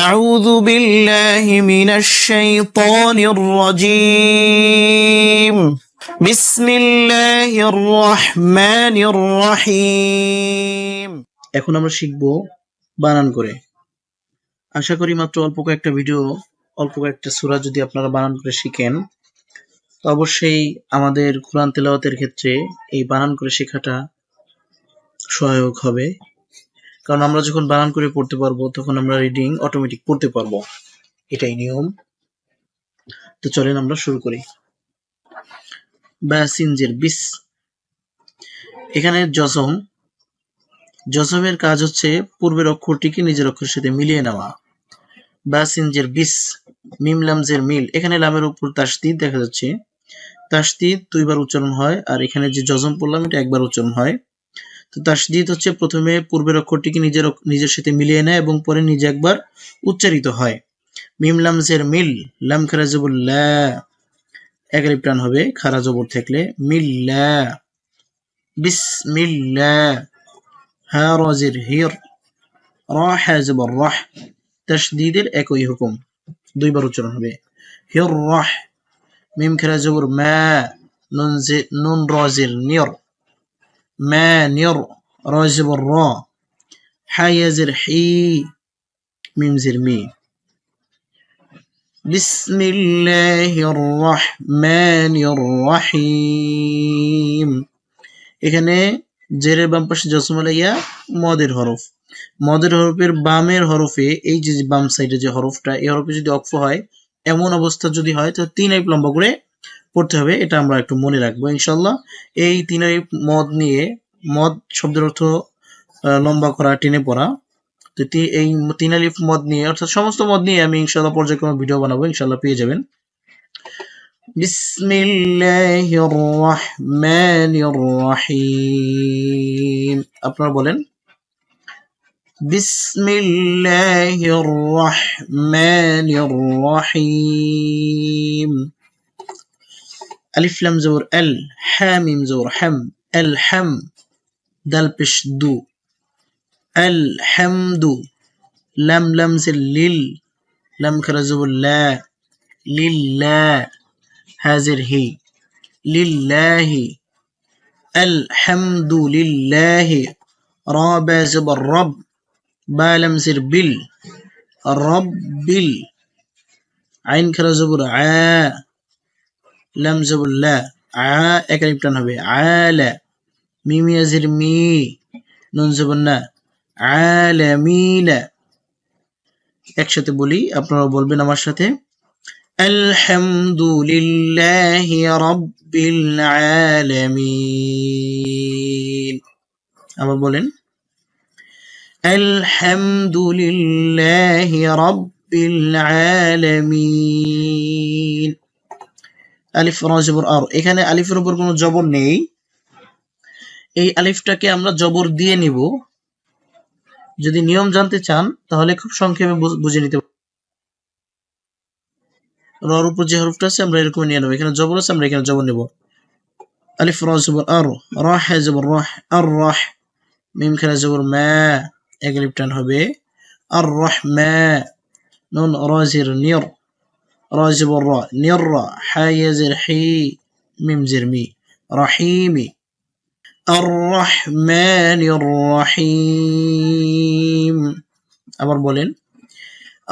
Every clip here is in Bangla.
أعوذ بالله من الشيطان الرجيم بسم الله الرحمن الرحيم এখন আমরা শিখব বানান করে। আশা করি মাত্র অল্প কয়েকটা ভিডিও, অল্প কয়েকটা সূরা যদি আপনারা বানান করে শিখেন, তো অবশ্যই আমাদের কোরআন তেলাওয়াতের ক্ষেত্রে এই বানান করে শেখাটা সহায়ক হবে। কারণ আমরা যখন বানান করে পড়তে পারবো তখন আমরা রিডিং অটোমেটিক পড়তে পারবো, এটাই নিয়ম। তো চলেন আমরা শুরু করি। বাসিনজের বিস, এখানে জজমের কাজ হচ্ছে পূর্বের অক্ষরটিকে নিজের অক্ষরের সাথে মিলিয়ে নেওয়া। বাসিনজের বিস, মিম লামজের মিল, এখানে লামের উপর তাসদিদ দেখা যাচ্ছে, তাসদিদ দুইবার উচ্চারণ হয়, আর এখানে যে জজম পড়লাম এটা একবার উচ্চারণ হয়। তো তাসদিদ হচ্ছে প্রথমে পূর্বের অক্ষরটিকে নিজের সাথে মিলিয়ে নেয় এবং পরে নিজে একবার উচ্চারিত হয়। মিম লামজের মিল, লাম খারা জবর লা, এক আলিফ টান হবে খারা জবর থাকলে, মিল্লা, বিসমিল্লাহ। হা রাজের হির, রা হা জবর রাহ, তাসদীদের একই হুকুম, দুইবার উচ্চারণ হবে। হির রাহ, মিম খারা জবর মা, নুন রাজের নির, মা নির, রা জবর রা, হা ইয়াজের হি, মিম জের মি। বিসমিল্লাহির রহমানির রহিম, এখানে জেরের বাম পাশে জজম লাইয়া মদের হরফ, মদের হরফের বামের হরফে এই যে বাম সাইডে যে হরফটা, এই হরফে যদি অক্ফ হয়, এমন অবস্থা যদি হয় তো 3 আলিফ লম্বা করে পড়তে হবে। এটা আমরা একটু মনে রাখবো ইনশাআল্লাহ। এই 3 আলিফ মদ নিয়ে, মদ শব্দের অর্থ লম্বা করা, টেনে পড়া। তো এই 3 আলিফ মদ নিয়ে, অর্থাৎ সমস্ত মদ নিয়ে আমি ইনশাআল্লাহ পর্যায়ক্রমে ভিডিও বানাবো, ইনশাআল্লাহ পেয়ে যাবেন। বিসমিল্লাহির রহমানির রহিম, আপনারা বলেন বিসমিল্লাহির রহমানির রহিম। আলিফ লাম জবর আল, হা মিম জবর হাম, আল হাম, দাল পেশ দু, আল হামদু। লাম লামজের লিল, লাম খারা জবর লা, লিল্লাহ, হাজের হি, লিল্লাহি, আলহামদুলিল্লাহি। রা বা জবর রব, বা লামজের বিল, রব্বিল, আইন খারা জবর আ, লাম জবর লা, আ এক আলিফ টান হবে, আলা, মিম ইয়াজের মি, নুন জবর না, আলামিনা। একসাথে বলি, আপনারা বলবেন আমার সাথে, আলহামদুলিল্লাহি রাব্বিল আলামিন। আবার বলেন আলহামদুলিল্লাহি রাব্বিল আলামিন। আলিফ রা জবর আর, এখানে আলিফের উপর কোনো জবর নেই, এই আলিফটাকে আমরা জবর দিয়ে নিব। যদি নিয়ম জানতে চান তাহলে খুব সংক্ষেপে বুঝে নিতে, রর উপর যে হরফটা আছে আমরা এরকম নিয়ে নেব, এখানে জবর আছে আমরা এখানে জবর নেব। আলিফ রা জবর আর, রা হা জবর রাহ, আর রাহ, মিম খারা জবর মা, এক আলিফ টান হবে, আর রাহমা, নুন রাজির নির, রা জবর রা, নির, হা ইয়াজির হি, মিম জির মি, রাহিমি। আর রহমানির রহিম, আবার বলেন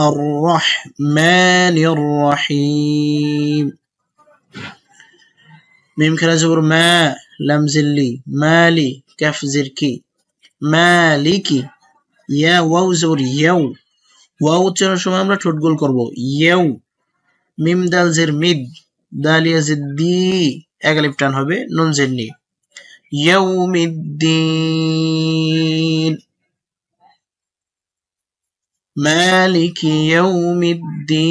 আর রহমানির রহিম। মিম খারা জবর মা, লাম জিল্লি, মালি, কাফ জির কি, মালিকি। ইয়া ওয়াও জবর ইয়াও, ওয়াও উচ্চারণের সময় আমরা ঠোঁট গোল করব, ইয়াও। মিম দাল জের মিদ, দাল ইয়া জিদ দি, এক আলিফ টান হবে, নুন জের নি, ইয়াউমিদ্দিন, মালিকি ইয়াউমিদ্দিন।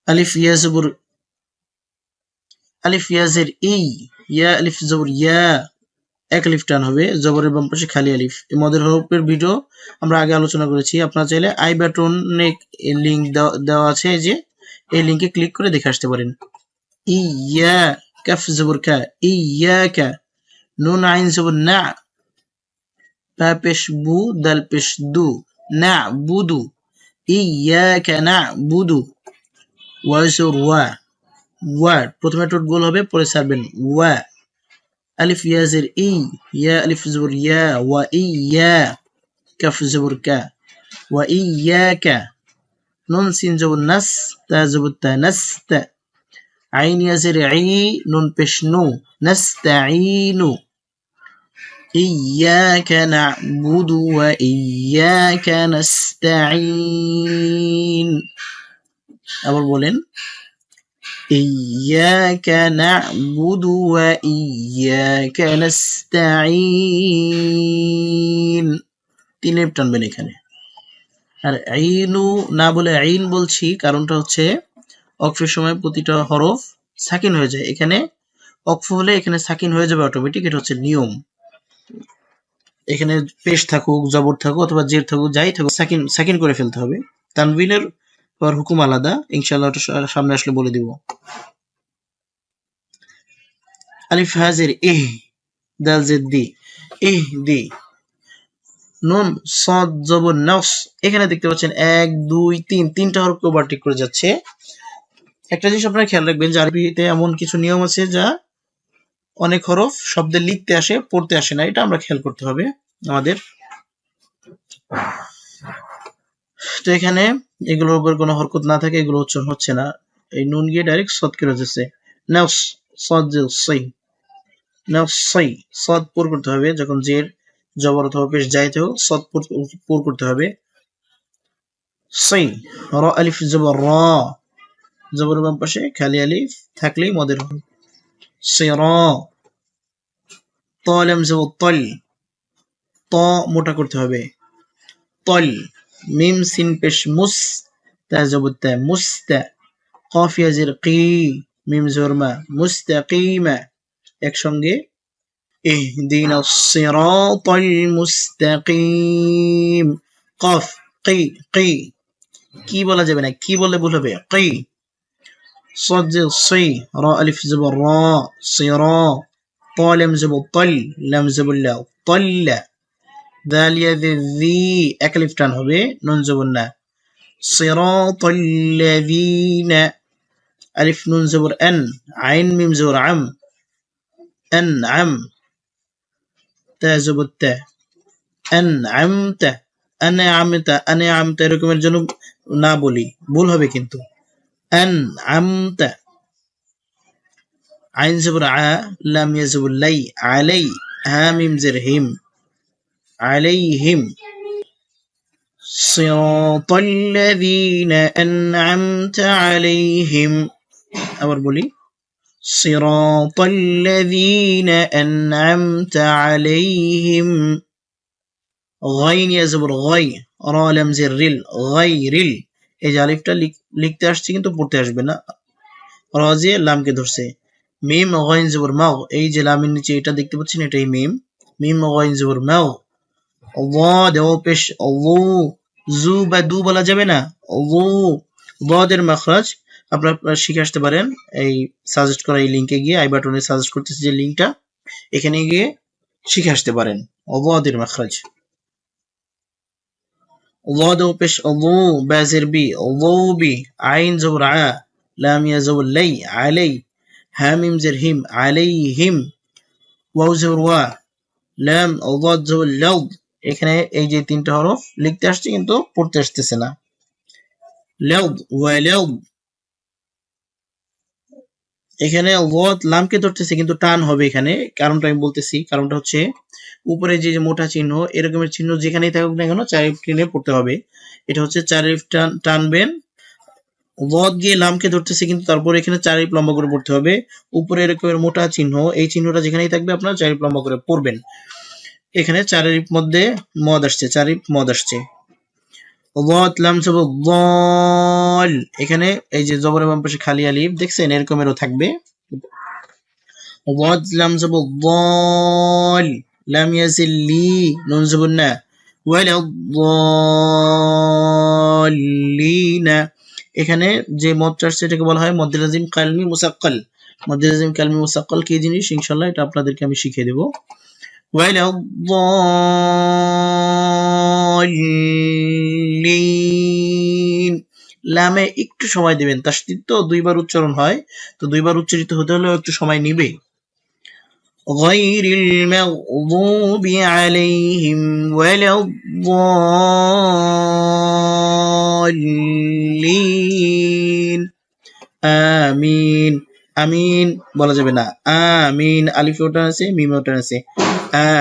আলিফ ইয়া জবর, আলিফ ইয়া জের ই, ইয়া আলিফ জবর ইয়া, এক আলিফ টান হবে, জবরের বাম পাশে খালি আলিফ। এই মদের হরফের ভিডিও আমরা আগে আলোচনা করেছি, আপনারা চাইলে আই বাটনে লিংক দেওয়া আছে, যে এই লিংকে ক্লিক করে দেখে আসতে পারেন। ইয়া, কাফ জবর কা, ইয়াকা, নুন আইন জবর না, বা পেশ বু দাল পেশ দু না বুদু ইয়াকা না বুদু ওয়াজুর ওয়া প্রথমে ঠোঁট গোল হবে পরে ছাড়বেন ওয়া আলিফ ইয়া জের ই ইয়া আলিফ জবর ইয়া ওয়া ইয়া কাফ জবর কা ওয়া ইয়াকা নুন সিন জবর নাস তা জবর তা নাস্তা আইন ইয়া জের ই নুন পেশ নু নাস্তাঈনু إياك نعبد وإياك نستعين আবার বলেন إياك نعبد وإياك نستعين তিন লেপ টানবেন এখানে আর আইনু না বলে আইন বলছি কারণটা হচ্ছে ওয়াকফের সময় প্রতিটা হরফ সাকিন হয়ে যায় এখানে ওয়াকফ হলে এখানে সাকিন হয়ে যাবে অটোমেটিক এটা হচ্ছে নিয়ম এখানে পেশ থাকুক জবর থাকুক অথবা জের থাকুক যাই থাকুক সাকিন সাকিন করে ফেলতে হবে তানবিনের পর হুকুম আলাদা ইনশাআল্লাহ সামনে আসলে বলে দিব আলিফ হাজের ইহ দাল জের দি ইহ দি নুন সাদ জবর নাস এখানে দেখতে পাচ্ছেন 1 2 3 তিনটা হরফ ওভারটেক করে যাচ্ছে একটা জিনিস আপনারা খেয়াল রাখবেন যে আরবিতে এমন কিছু নিয়ম আছে যা অনেক হরফ শব্দে লিখতে আসে পড়তে আসে না এটা আমরা খেয়াল করতে হবে আমাদের তো এখানে এগুলোর উপর কোনো হরকত না থাকে এগুলো উচ্চারণ হচ্ছে না এই নুন গিয়ে ডাইরেক্ট সদ করে যাচ্ছে নাস সদ সই নাস সই সদ পুর করতে হবে যখন জের জবর অথবা পেশ যাইতে হোক সদ পুর করতে হবে সই র আলিফ জবর র জবর বাম পাশে খালি আলিফ থাকলেই মদের হবে সিরা ত লাম জবর তল ত মোটা করতে হবে তল মিম সিন পেশ মুস তা জবর তা মুস্তা কফ ইয়া জের কি মিম জবর মা মুস্তাকিমা একসঙ্গে ইহদিনাস সিরাতাল মুস্তাকিম কফ কি কি কি বলা যাবে না কি বললে ভুল হবে কি صاد صي را ألف زبر را صرا طا لم زبر طل لم زبر لا طل ذال ذي أكلف تان হবে নুন জবর না صراط الذين ألف نون زبر أن عين ميم زبر عم أنعم تا زبر تا أنعمت أنعمت এরকমের জন্য না বলি ভুল হবে কিন্তু أنعمت عين زبر ع لام يزبر لي علي هاميم زرهم عليهم صراط الذين أنعمت عليهم أور بولي صراط الذين أنعمت عليهم غين يزبر غي را لام زرل غيرل এই যে আলিফটা লিখতে আসছে কিন্তু পড়তে আসবে না রাজে লামকে ধরছে মিম গাইন জবর মাও এই যে লামের নিচে এটা দেখতে পাচ্ছেন এটাই মিম মিম গাইন জবর মাও আল্লাহ দেও পেশ আল্লাহ জু বা দু বলা যাবে না আল্লাহ দাদের মাখরাজ আপনারা শিখে আসতে পারেন এই সাজেস্ট করা এই লিংকে গিয়ে আই বাটনে সাজেস্ট করতেছি যে লিংকটা এখানে গিয়ে শিখে আসতে পারেন দাদের মাখরাজ الله دو بش الله بازر بي الله بي عين زبر ع لام يا زبر لي علي هاميم زرهم عليهم واو زبر وا لام الله زبر لو এখানে এই যে তিনটা হরফ লিখতে আসছে কিন্তু পড়তে আসতেছে না লাউ ওয়ালাউ এখানে ওয়াত লামকে ধরতেছে কিন্তু টান হবে এখানে কারণটা আমি বলতেছি কারণটা হচ্ছে উপরে যে মোটা চিহ্ন এরকমের চিহ্ন যেখানেই থাকুক না কেন চার আলিফ টেনে পড়তে হবে এটা হচ্ছে চার আলিফ টানবেন ওয়াত গিয়ে লামকে ধরতেছে কিন্তু তারপর এখানে চার আলিফ লম্বা করে পড়তে হবে উপরে এরকমের মোটা চিহ্ন এই চিহ্নটা যেখানেই থাকবে আপনারা চার আলিফ লম্বা করে পড়বেন এখানে চার আলিফ মধ্যে মদ আসছে চার আলিফ মদ আসছে ওয়াত লাম জবর দল এখানে এই যে জবরের বাম পাশে খালি আলিফ দেখছেন এরকমেরও থাকবে ওয়াত লাম জবর দল লাম ইয়াজিল লি নুন জবর না ওয়ালা দলিনা এখানে যে মদটা আসছে এটাকে বলা হয় মদ্দে লাজিম কালমি মুসাক্কাল মদ্দে লাজিম কালমি মুসাক্কাল কি জিনিস ইনশাআল্লাহ এটা আপনাদেরকে আমি শিখিয়ে দেব ولا الضالين লামে একটু সময় দিবেন, তাসদীদ তো দুইবার উচ্চারণ হয়, তো দুইবার উচ্চারিত হতে হলেও একটু সময় নিবে। غير المغضوب عليهم ولا الضالين আমিন। আমিন বলা যাবে না, আমিন আলিফে ওঠান আছে, মিমে ওঠান আছে।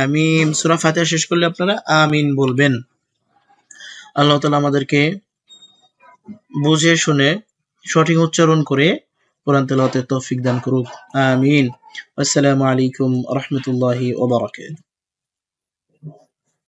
আমিন। সূরা ফাতিহা শেষ করলে আপনারা আমিন বলবেন। আল্লাহ তাআলা আমাদেরকে বুঝে শুনে সঠিক উচ্চারণ করে কোরআন তেলাওয়াতের তৌফিক দান করুক। আমিন। আসসালামু আলাইকুম ওয়া রাহমাতুল্লাহি ওয়া বারাকাতুহু।